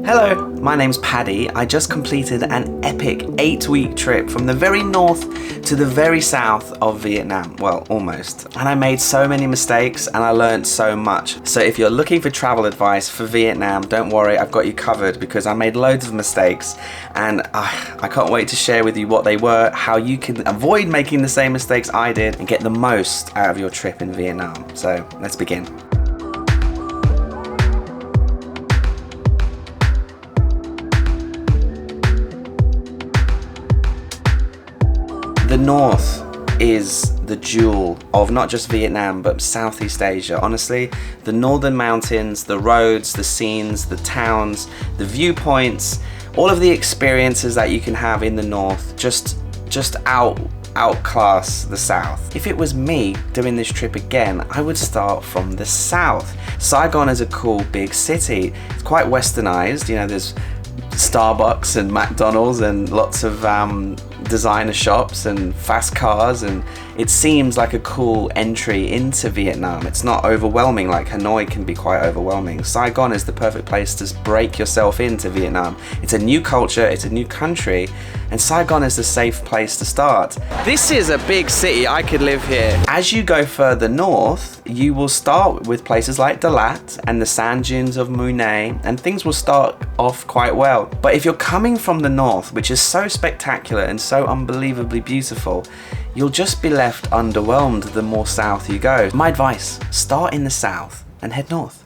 Hello, my name's Paddy. I just completed an epic 8-week trip from the very north to the very south of Vietnam. Well, almost. And I made so many mistakes and I learned so much. So if you're looking for travel advice for Vietnam, don't worry, I've got you covered because I made loads of mistakes and I can't wait to share with you what they were, how you can avoid making the same mistakes I did and get the most out of your trip in Vietnam. So let's begin. The north is the jewel of not just Vietnam but Southeast Asia. Honestly, the northern mountains, the roads, the scenes, the towns, the viewpoints, all of the experiences that you can have in the north just outclass the south. If it was me doing this trip again, I would start from the south. Saigon is a cool big city. It's quite westernized, you know, there's Starbucks and McDonald's and lots of designer shops and fast cars, and it seems like a cool entry into Vietnam. It's not overwhelming like Hanoi can be quite overwhelming. Saigon is the perfect place to break yourself into Vietnam. It's a new culture, it's a new country, and Saigon is the safe place to start. This is a big city, I could live here. As you go further north, you will start with places like Dalat and the sand dunes of Mune, and things will start off quite well. But if you're coming from the north, which is so spectacular and so unbelievably beautiful, you'll just be left underwhelmed the more south you go. My advice, start in the south and head north.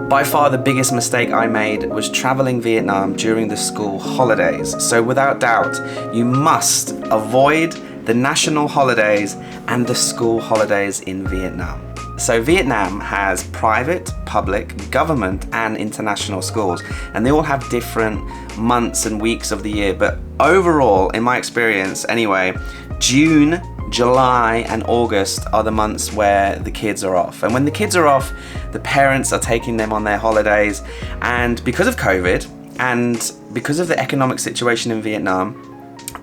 By far the biggest mistake I made was traveling Vietnam during the school holidays. So without doubt, you must avoid the national holidays and the school holidays in Vietnam. So Vietnam has private, public, government and international schools, and they all have different months and weeks of the year, but overall, in my experience anyway, June, July and August are the months where the kids are off. And when the kids are off, the parents are taking them on their holidays, and because of COVID and because of the economic situation in Vietnam,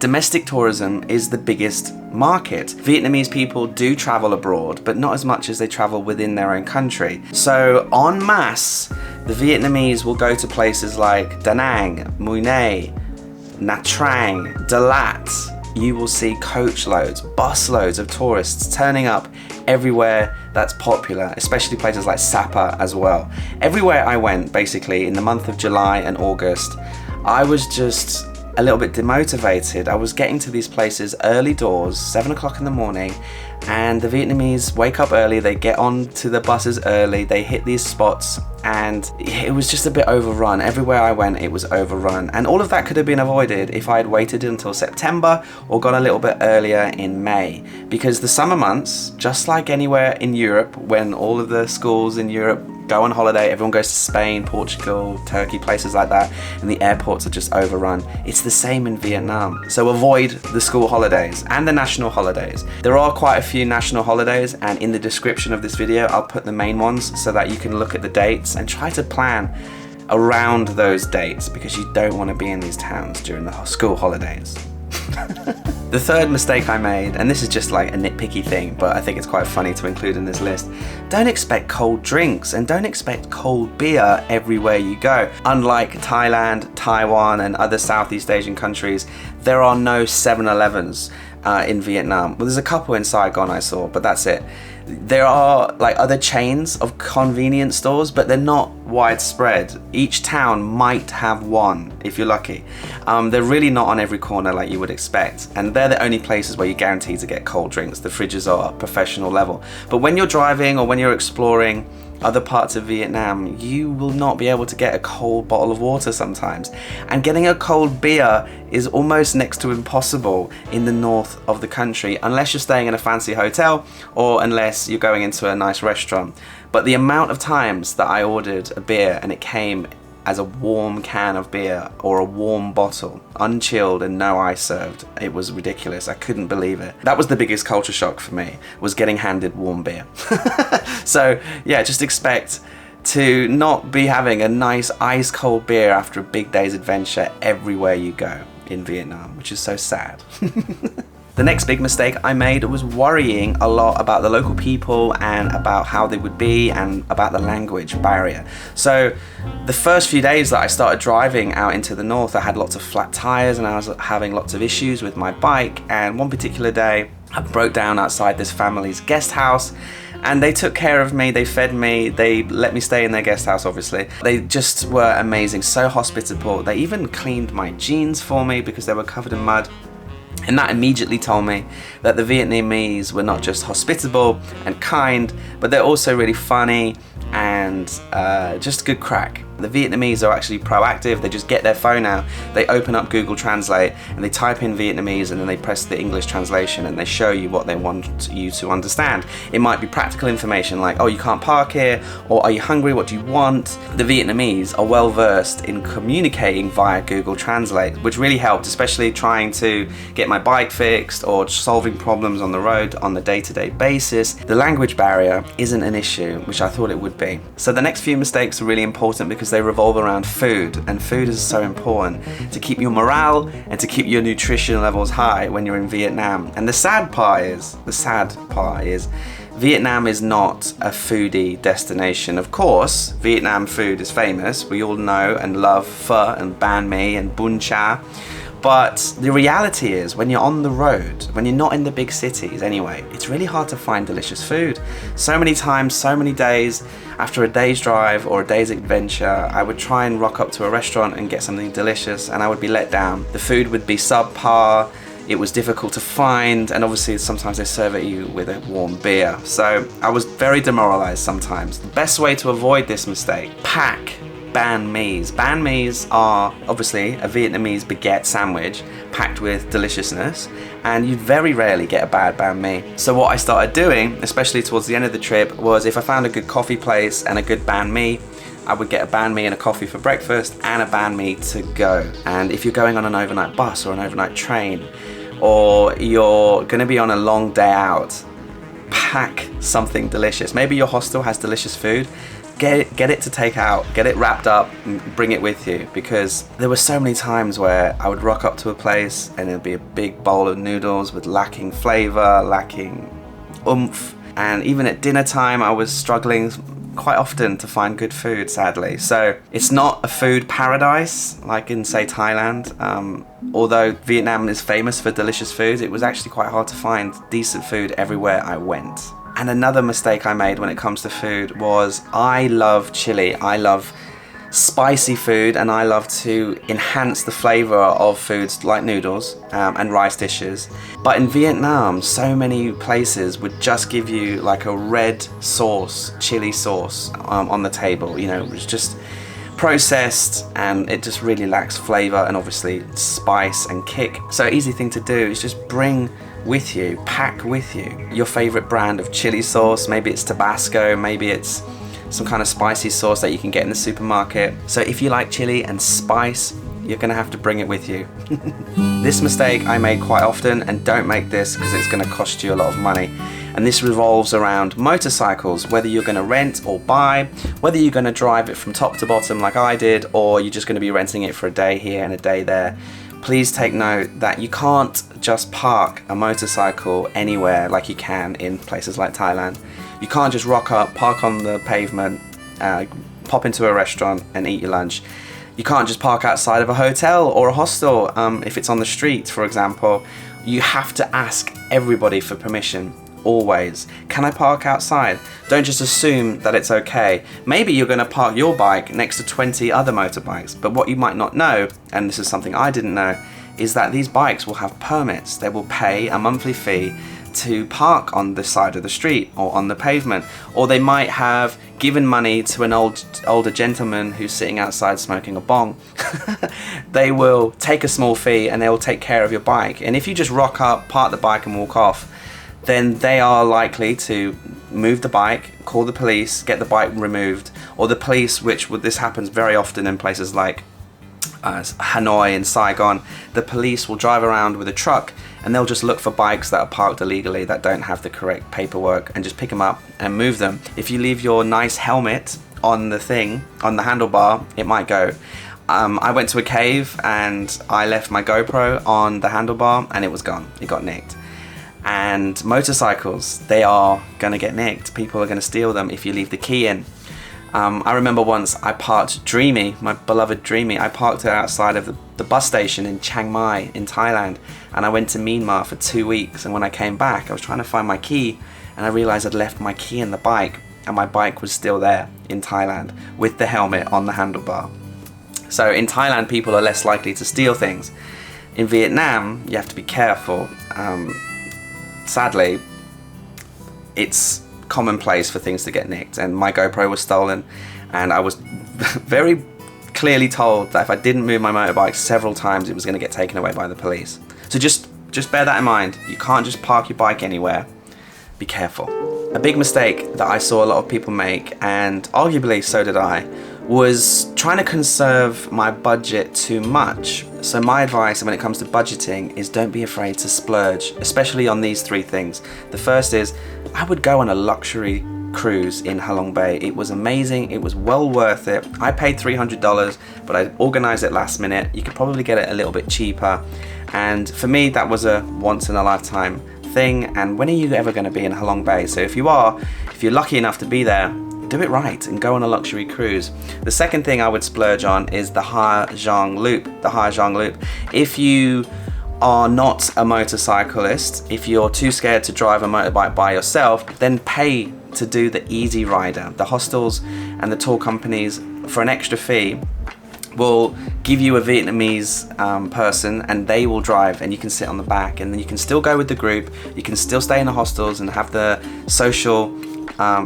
domestic tourism is the biggest market. Vietnamese people do travel abroad, but not as much as they travel within their own country. So en masse, the Vietnamese will go to places like Da Nang, Mune, Nha Trang, Dalat. You will see coach loads, bus loads of tourists turning up everywhere that's popular, especially places like Sapa as well. Everywhere I went, basically, in the month of July and August, I was just a little bit demotivated. I was getting to these places early doors, 7 o'clock in the morning, and the Vietnamese wake up early, they get on to the buses early, they hit these spots, and it was just a bit overrun. Everywhere I went, it was overrun. And all of that could have been avoided if I had waited until September or gone a little bit earlier in May. Because the summer months, just like anywhere in Europe, when all of the schools in Europe go on holiday, everyone goes to Spain, Portugal, Turkey, places like that, and the airports are just overrun. It's the same in Vietnam. So avoid the school holidays and the national holidays. There are quite a few national holidays, and in the description of this video, I'll put the main ones so that you can look at the dates and try to plan around those dates, because you don't want to be in these towns during the school holidays. The third mistake I made, and this is just like a nitpicky thing, but I think it's quite funny to include in this list, don't expect cold drinks and don't expect cold beer everywhere you go. Unlike Thailand, Taiwan and other Southeast Asian countries, there are no 7-Elevens in Vietnam. Well, there's a couple in Saigon I saw, but that's it. There are like other chains of convenience stores, but they're not widespread. Each town might have one if you're lucky. They're really not on every corner like you would expect, and they're the only places where you're guaranteed to get cold drinks. The fridges are professional level. But when you're driving or when you're exploring other parts of Vietnam, you will not be able to get a cold bottle of water sometimes. And getting a cold beer is almost next to impossible in the north of the country, unless you're staying in a fancy hotel or unless you're going into a nice restaurant. But the amount of times that I ordered a beer and it came as a warm can of beer or a warm bottle, unchilled and no ice served, it was ridiculous. I couldn't believe it. That was the biggest culture shock for me, was getting handed warm beer. So yeah, just expect to not be having a nice ice cold beer after a big day's adventure everywhere you go in Vietnam, which is so sad. The next big mistake I made was worrying a lot about the local people and about how they would be and about the language barrier. So the first few days that I started driving out into the north, I had lots of flat tires and I was having lots of issues with my bike. And one particular day, I broke down outside this family's guest house. And they took care of me, they fed me, they let me stay in their guest house, obviously. They just were amazing, so hospitable. They even cleaned my jeans for me because they were covered in mud. And that immediately told me that the Vietnamese were not just hospitable and kind, but they're also really funny and just good crack. The Vietnamese are actually proactive. They just get their phone out, they open up Google Translate and they type in Vietnamese and then they press the English translation and they show you what they want you to understand. It might be practical information like, oh, you can't park here, or are you hungry, what do you want? The Vietnamese are well versed in communicating via Google Translate, which really helped, especially trying to get my bike fixed or solving problems on the road on the day-to-day basis. The language barrier isn't an issue, which I thought it would be. So the next few mistakes are really important because they revolve around food, and food is so important to keep your morale and to keep your nutrition levels high when you're in Vietnam. And the sad part is Vietnam is not a foodie destination. Of course, Vietnam food is famous. We all know and love pho and banh mi and bún chả. But the reality is, when you're on the road, when you're not in the big cities anyway, it's really hard to find delicious food. So many times, so many days, after a day's drive or a day's adventure, I would try and rock up to a restaurant and get something delicious and I would be let down. The food would be subpar, it was difficult to find, and obviously sometimes they serve it you with a warm beer. So I was very demoralized sometimes. The best way to avoid this mistake, pack banh mi's. Banh mi's are obviously a Vietnamese baguette sandwich packed with deliciousness, and you very rarely get a bad banh mi. So what I started doing, especially towards the end of the trip, was if I found a good coffee place and a good banh mi, I would get a banh mi and a coffee for breakfast and a banh mi to go. And if you're going on an overnight bus or an overnight train, or you're going to be on a long day out, pack something delicious. Maybe your hostel has delicious food. Get it to take out, get it wrapped up and bring it with you, because there were so many times where I would rock up to a place and it'd be a big bowl of noodles with lacking flavor, lacking oomph, and even at dinner time I was struggling quite often to find good food, sadly. So it's not a food paradise like in, say, Thailand. Although Vietnam is famous for delicious food, it was actually quite hard to find decent food everywhere I went. And another mistake I made when it comes to food was I love chili. I love spicy food, and I love to enhance the flavor of foods like noodles and rice dishes. But in Vietnam, so many places would just give you like a red sauce, chili sauce on the table. You know, it was just processed and it just really lacks flavor and obviously spice and kick. So easy thing to do is just bring with you, pack with you your favorite brand of chili sauce. Maybe it's Tabasco, maybe it's some kind of spicy sauce that you can get in the supermarket. So if you like chili and spice, you're gonna have to bring it with you. This mistake I made quite often, and don't make this because it's gonna cost you a lot of money. And this revolves around motorcycles, whether you're gonna rent or buy, whether you're gonna drive it from top to bottom like I did, or you're just gonna be renting it for a day here and a day there. Please take note that you can't just park a motorcycle anywhere like you can in places like Thailand. You can't just rock up, park on the pavement, pop into a restaurant and eat your lunch. You can't just park outside of a hotel or a hostel if it's on the street, for example. You have to ask everybody for permission. Always. Can I park outside? Don't just assume that it's okay. Maybe you're going to park your bike next to 20 other motorbikes, but what you might not know, and this is something I didn't know, is that these bikes will have permits. They will pay a monthly fee to park on the side of the street or on the pavement, or they might have given money to an older gentleman who's sitting outside smoking a bong. They will take a small fee and they will take care of your bike. And if you just rock up, park the bike and walk off, then they are likely to move the bike, call the police, get the bike removed, or the police, this happens very often in places like Hanoi and Saigon. The police will drive around with a truck and they'll just look for bikes that are parked illegally, that don't have the correct paperwork, and just pick them up and move them. If you leave your nice helmet on the handlebar, it might go. I went to a cave and I left my GoPro on the handlebar and it was gone. It got nicked. And motorcycles, they are gonna get nicked. People are gonna steal them if you leave the key in. I remember once I parked Dreamy, my beloved Dreamy, I parked her outside of the bus station in Chiang Mai in Thailand, and I went to Myanmar for 2 weeks, and when I came back I was trying to find my key, and I realized I'd left my key in the bike, and my bike was still there in Thailand with the helmet on the handlebar. So in Thailand, people are less likely to steal things. In Vietnam, you have to be careful. Sadly, it's commonplace for things to get nicked, and my GoPro was stolen, and I was very clearly told that if I didn't move my motorbike several times, it was going to get taken away by the police. So just bear that in mind. You can't just park your bike anywhere. Be careful. A big mistake that I saw a lot of people make, and arguably so did I, was trying to conserve my budget too much. So my advice when it comes to budgeting is don't be afraid to splurge, especially on these 3 things. The first is I would go on a luxury cruise in Halong Bay. It was amazing. It was well worth it. I paid $300, but I organized it last minute. You could probably get it a little bit cheaper. And for me, that was a once in a lifetime thing. And when are you ever going to be in Halong Bay? So if you're lucky enough to be there, do it right and go on a luxury cruise. The second thing I would splurge on is the Ha Giang Loop. The Ha Giang Loop. If you are not a motorcyclist, if you're too scared to drive a motorbike by yourself, then pay to do the Easy Rider. The hostels and the tour companies, for an extra fee, will give you a Vietnamese person, and they will drive, and you can sit on the back, and then you can still go with the group, you can still stay in the hostels and have the social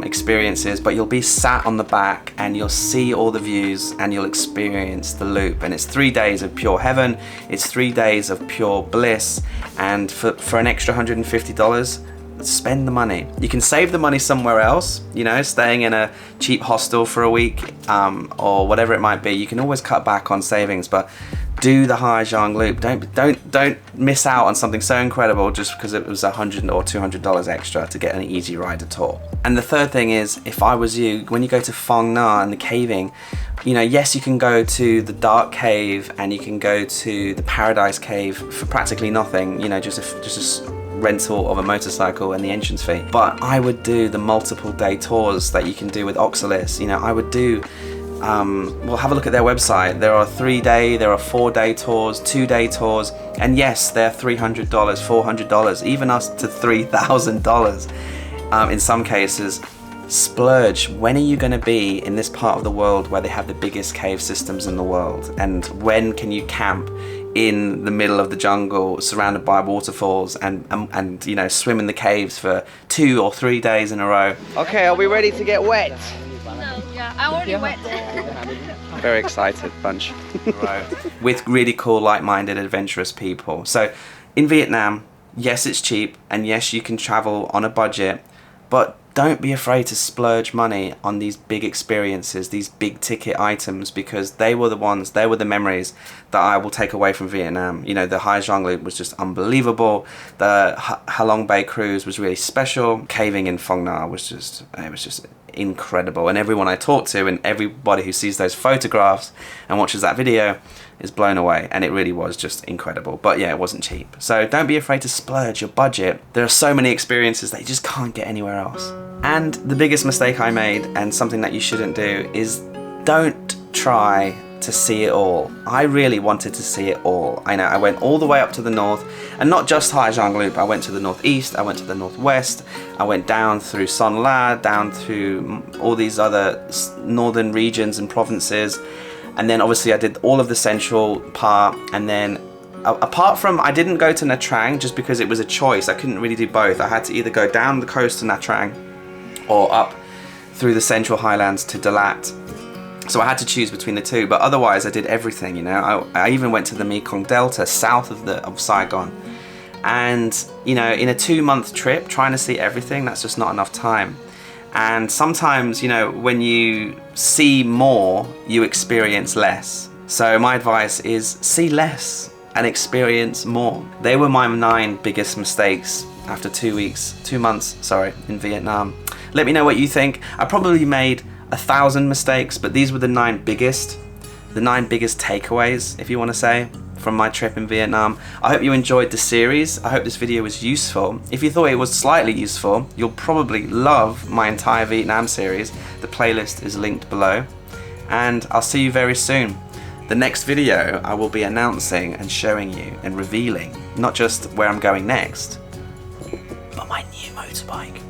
experiences, but you'll be sat on the back and you'll see all the views and you'll experience the loop. And it's 3 days of pure heaven, it's 3 days of pure bliss, and for an extra $150, spend the money. You can save the money somewhere else, you know, staying in a cheap hostel for a week or whatever it might be. You can always cut back on savings, but do the Ha Giang Loop. Don't miss out on something so incredible just because it was $100 or $200 extra to get an Easy Rider tour. And the third thing is, if I was you, when you go to Phong Nha and the caving, you know, yes, you can go to the Dark Cave and you can go to the Paradise Cave for practically nothing, you know, just a rental of a motorcycle and the entrance fee. But I would do the multiple day tours that you can do with Oxalis. You know, I would do well, have a look at their website. There are 3-day, there are 4-day tours, 2-day tours, and yes, they're $300, $400, even up to $3,000 in some cases. Splurge. When are you going to be in this part of the world where they have the biggest cave systems in the world? And when can you camp in the middle of the jungle surrounded by waterfalls and you know, swim in the caves for 2 or 3 days in a row? Okay, are we ready to get wet? No, yeah, I already wet. Very excited bunch. With really cool, like-minded, adventurous people. So in Vietnam, yes, it's cheap, and yes, you can travel on a budget, but don't be afraid to splurge money on these big experiences, these big ticket items, because they were the memories that I will take away from Vietnam. You know, the Hai Giang Loop was just unbelievable. The Halong Bay cruise was really special. Caving in Phong Nha was just incredible. And everyone I talk to and everybody who sees those photographs and watches that video is blown away, and it really was just incredible. But yeah, it wasn't cheap. So don't be afraid to splurge your budget. There are so many experiences that you just can't get anywhere else. And the biggest mistake I made, and something that you shouldn't do, is don't try to see it all. I really wanted to see it all. I know I went all the way up to the north, and not just Hai Giang Loop. I went to the northeast, I went to the northwest, I went down through Son La, down through all these other northern regions and provinces. And then obviously I did all of the central part, and then apart from, I didn't go to Nha Trang just because it was a choice. I couldn't really do both. I had to either go down the coast to Nha Trang or up through the central highlands to Dalat. So I had to choose between the two, but otherwise I did everything, you know. I even went to the Mekong Delta south of Saigon. And, you know, in a 2-month trip, trying to see everything, that's just not enough time. And sometimes, you know, when you see more, you experience less. So my advice is see less and experience more. They were my 9 biggest mistakes after 2 months in Vietnam. Let me know what you think. I probably made 1,000 mistakes, but these were the 9 biggest. the 9 biggest takeaways, if you want to say, from my trip in Vietnam. I hope you enjoyed the series. I hope this video was useful. If you thought it was slightly useful, you'll probably love my entire Vietnam series. The playlist is linked below. And I'll see you very soon. The next video I will be announcing and showing you and revealing not just where I'm going next, but my new motorbike.